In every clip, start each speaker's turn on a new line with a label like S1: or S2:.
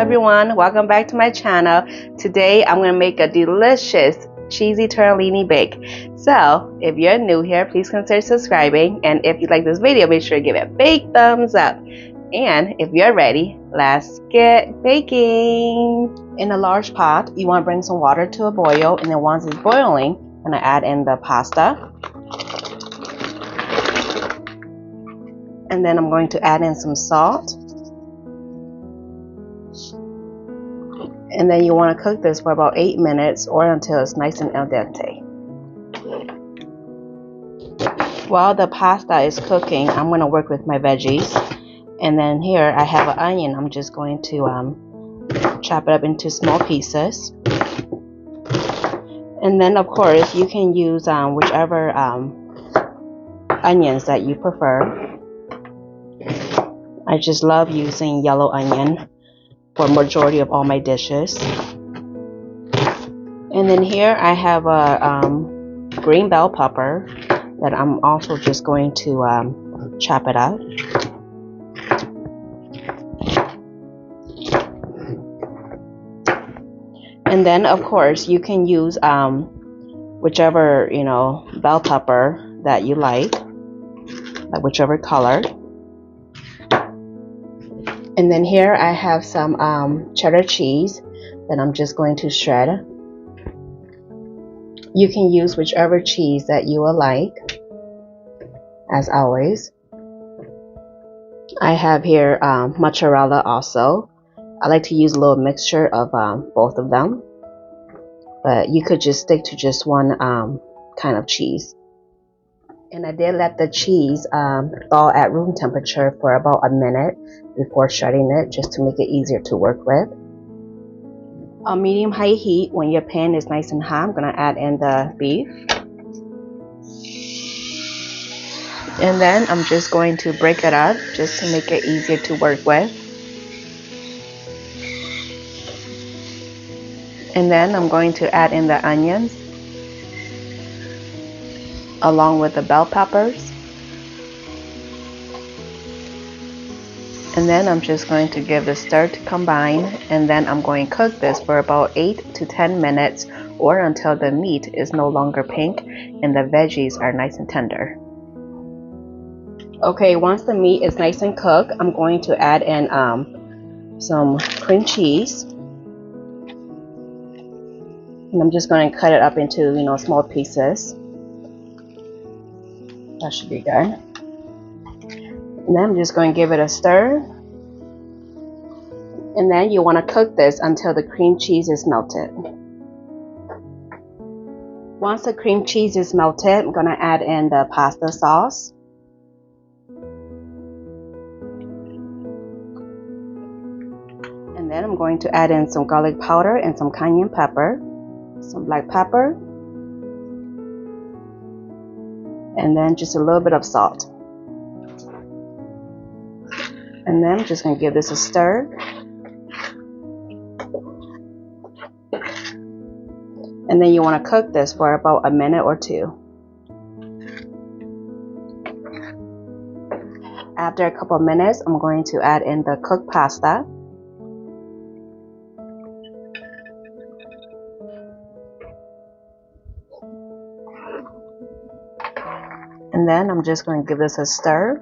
S1: everyone, welcome back to my channel. Today I'm going to make a delicious cheesy tortellini bake. So if you're new here, please consider subscribing, and if you like this video, make sure to give it a big thumbs up. And if you're ready, let's get baking. In a large pot, you want to bring some water to a boil, and then once it's boiling, I'm going to add in the pasta. And then I'm going to add in some salt. And then you want to cook this for about 8 minutes or until it's nice and al dente. While the pasta is cooking, I'm going to work with my veggies. And then here I have an onion. I'm just going to chop it up into small pieces. And then of course you can use whichever onions that you prefer. I just love using yellow onion for majority of all my dishes. And then here I have a green bell pepper that I'm also just going to chop it up. And then of course you can use whichever bell pepper that you like whichever color. And then here I have some cheddar cheese that I'm just going to shred. You can use whichever cheese that you will like, as always. I have here mozzarella also. I like to use a little mixture of both of them, but you could just stick to just one kind of cheese. And I did let the cheese thaw at room temperature for about a minute before shredding it, just to make it easier to work with. On medium-high heat, when your pan is nice and hot, I'm going to add in the beef. And then I'm just going to break it up just to make it easier to work with. And then I'm going to add in the onions along with the bell peppers. And then I'm just going to give the stir to combine, and then I'm going to cook this for about 8 to 10 minutes or until the meat is no longer pink and the veggies are nice and tender. Okay, once the meat is nice and cooked, I'm going to add in some cream cheese. And I'm just going to cut it up into small pieces. That should be good. And then I'm just going to give it a stir. And then you want to cook this until the cream cheese is melted. Once the cream cheese is melted, I'm going to add in the pasta sauce. And then I'm going to add in some garlic powder and some cayenne pepper, some black pepper, and then just a little bit of salt. And then I'm just going to give this a stir. And then you want to cook this for about a minute or two. After a couple of minutes, I'm going to add in the cooked pasta. And then I'm just going to give this a stir.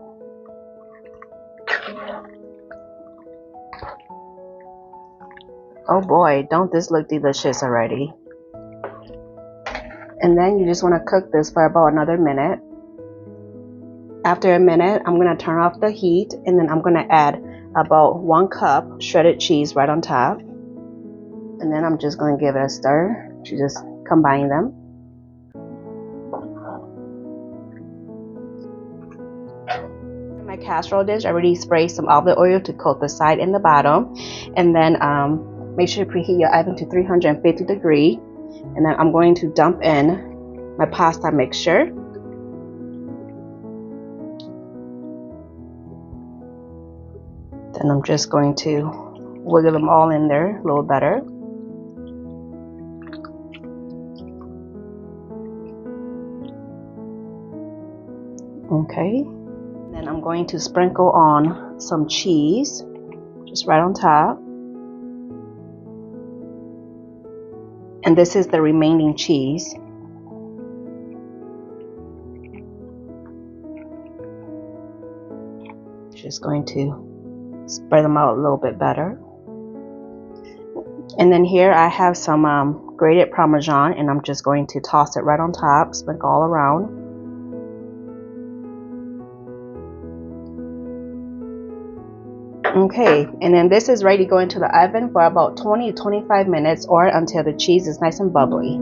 S1: Oh boy, don't this look delicious already. And then you just want to cook this for about another minute. After a minute, I'm going to turn off the heat, and then I'm going to add about 1 cup shredded cheese right on top. And then I'm just going to give it a stir to just combine them. My casserole dish, I already sprayed some olive oil to coat the side and the bottom. And then make sure to preheat your oven to 350 degrees. And then I'm going to dump in my pasta mixture. Then I'm just going to wiggle them all in there a little better. Okay. Then I'm going to sprinkle on some cheese, just right on top. And this is the remaining cheese. Just going to spread them out a little bit better. And then here I have some grated Parmesan, and I'm just going to toss it right on top, sprinkle all around. Okay, and then this is ready to go into the oven for about 20 to 25 minutes, or until the cheese is nice and bubbly.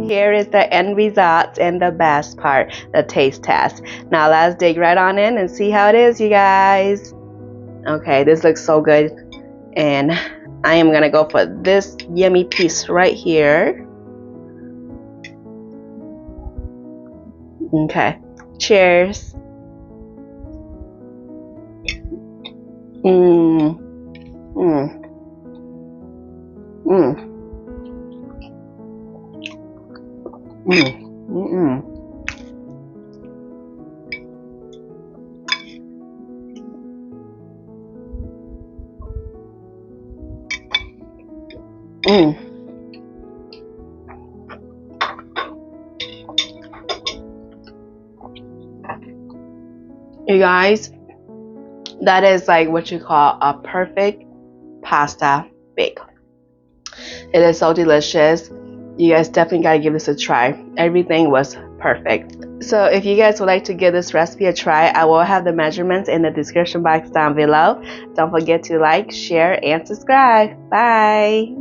S1: Here is the end result and the best part, the taste test. Now let's dig right on in and see how it is, you guys. Okay, this looks so good, and I am gonna go for this yummy piece right here. Okay, cheers. Mmm. Mmm. Mmm. Mmm. Mmm. You guys, that is like what you call a perfect pasta bake. It is so delicious. You guys definitely gotta give this a try. Everything was perfect. So if you guys would like to give this recipe a try, I will have the measurements in the description box down below. Don't forget to like, share, and subscribe. Bye.